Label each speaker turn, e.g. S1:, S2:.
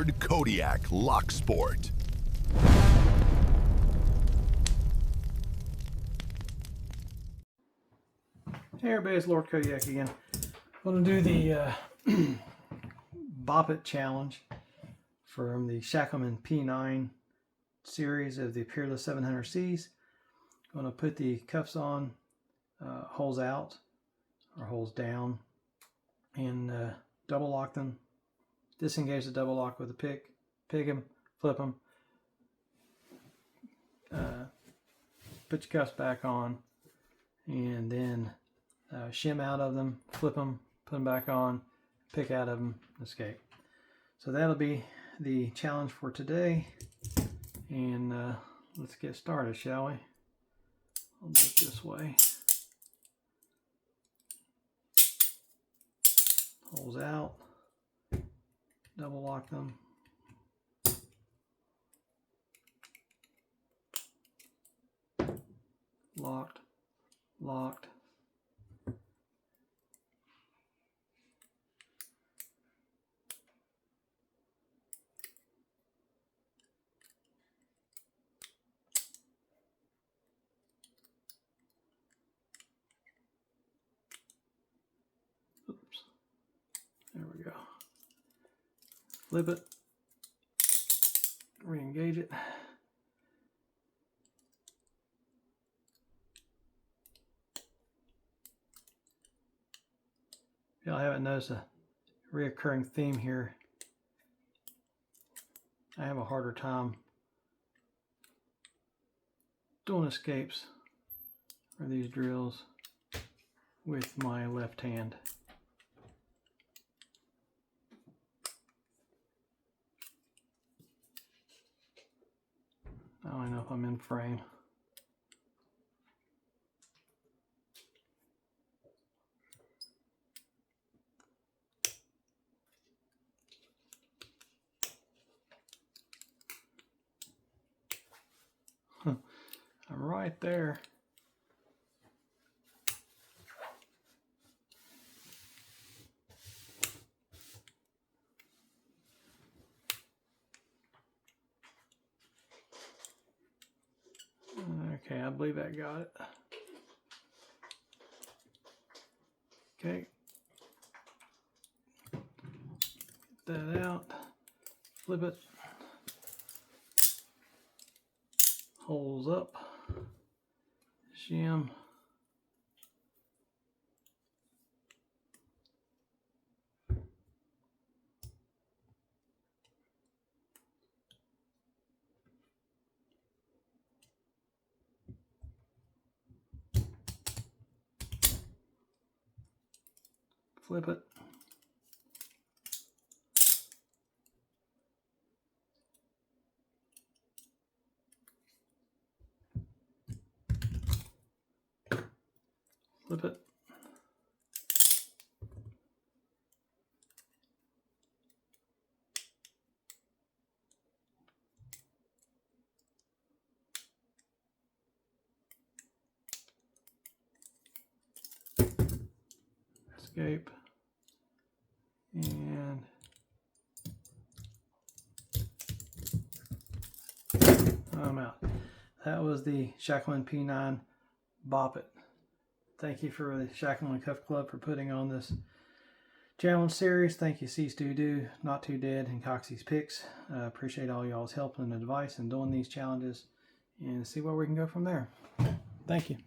S1: powered Kodiac Lock Sport.
S2: Hey everybody, it's Lord Kodiac again. I'm going to do the Bop It challenge from the Shackleman P9 series of the Peerless 700Cs. I'm going to put the cuffs on, holes out or holes down, and double lock them. Disengage the double lock with a pick, peg them, flip them, put your cuffs back on, and then shim out of them, flip them, put them back on, pick out of them, escape. So that'll be the challenge for today, and let's get started, shall we? I'll do it this way. Holes out, double lock them, locked, locked, oops, there we go, flip it, re-engage it, if y'all haven't noticed a reoccurring theme here, I have a harder time doing escapes for these drills with my left hand. I don't know if I'm in frame. I'm right there. Okay, I believe I got it. Okay. Get that out. Flip it. Holes up. Shim. Flip it. Flip it. Escape. And I'm out. That was the Shackleman P9 Bop It. Thank you for the Shackleman Cuff Club for putting on this challenge series. Thank you, Cease Do Do, Not Too Dead, and Coxie's Picks. Appreciate all y'all's help and advice in doing these challenges, and see where we can go from there. Thank you.